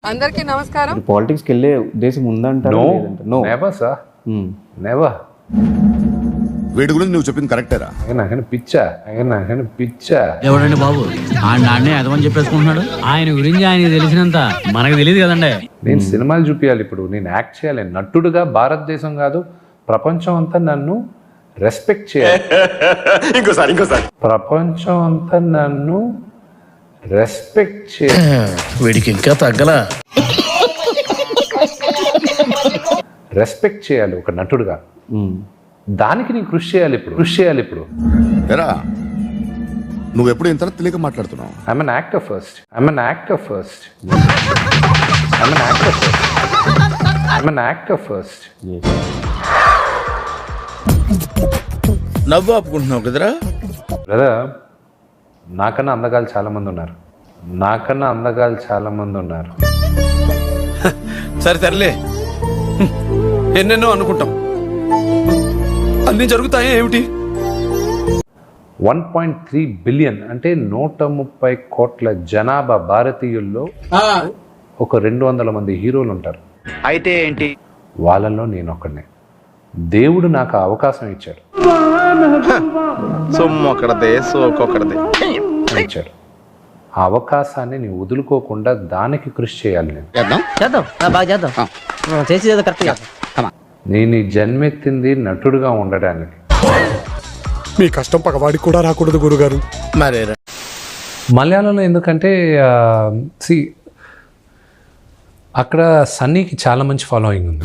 అందరికీ నమస్కారం. పాలిటిక్స్కి వెళ్ళే ఉద్దేశం ఉందంటారు? No never sir, never. వీడి గురించి నువ్వు చెప్పింది కరెక్టేరా? నాకని పిచ్చా ఎవడండి బాబు నాన్నే అదమని చెప్పేసుకుంటున్నాడు. ఆయన గురించి ఆయన తెలిసినంత మనకు తెలియదు కదండి. నేను సినిమాలు చూపించాలి, ఇప్పుడు నేను యాక్ట్ చేయాలి. నటుడుగా భారతదేశం కాదు ప్రపంచం అంతా నన్ను రెస్పెక్ట్ చేయాలి. ఇంకోసారి ప్రపంచం అంతా నన్ను రెస్పెక్ట్ చేయాలి. వీడికి ఇంకా తగ్గలా. రెస్పెక్ట్ చేయాలి ఒక నటుడుగా. దానికి నేను కృషి చేయాలి ఇప్పుడు. ఎరా నువ్వు ఎప్పుడు ఇంత తెలియక మాట్లాడుతున్నావు? I'm an actor first. నవ్వు ఆపుకుంటున్నావు కదరా బ్రదర్. నాకన్నా అందగాలు చాలా మంది ఉన్నారు. సరే తరలే, ఎన్నెన్నో అనుకుంటాం, అన్ని జరుగుతాయా ఏమిటి? 1.3 బిలియన్ అంటే 130 కోట్ల జనాభా భారతీయుల్లో ఒక 200 మంది హీరోలు ఉంటారు. అయితే ఏంటి? వాళ్ళలో నేను ఒకడినే. దేవుడు నాకు ఆ అవకాశం ఇచ్చాడు. ఇచ్చాడు ఆ అవకాశాన్ని నేను వదులుకోకుండా దానికి కృషి చేయాలి. నేను ఈ జన్మెత్తింది నటుడుగా ఉండడానికి. మీ కష్టం పగవాడికి కూడా రాకూడదు గురుగారు. మరేరా మలయాళంలో ఎందుకంటే అక్కడ సన్నీకి చాలా మంచి ఫాలోయింగ్ ఉంది.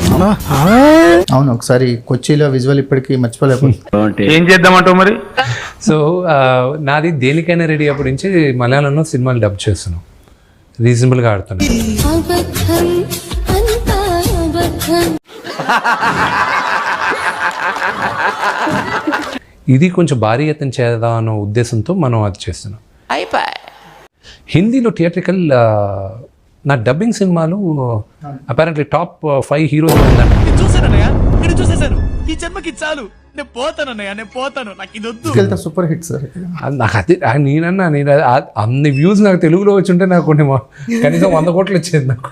అవును, ఒకసారి కొచ్చిలో విజువల్ ఇప్పటికీ మర్చిపోలేకపోతుంది. ఏం చేద్దామంటావు మరి? సో నాది దేనికైనా రెడీ అప్పటి నుంచి మలయాళంలో సినిమాలు డబ్ చేస్తున్నాను, రీజనబుల్గా ఆడుతున్నాను. ఇది కొంచెం భారీ ఎత్తున చేద్దాం అన్న ఉద్దేశంతో మనం అది చేస్తున్నాం. హిందీలో థియేట్రికల్ నా డబ్బింగ్ సినిమాలు అపారెంట్లీ టాప్ 5 హీరోస్ ఉందండి. Super hit sir. నాకు అది నేను అన్ని వ్యూస్ నాకు తెలుగులో వచ్చి ఉంటే నాకు కొన్ని కనీసం 100 కోట్లు వచ్చేది నాకు.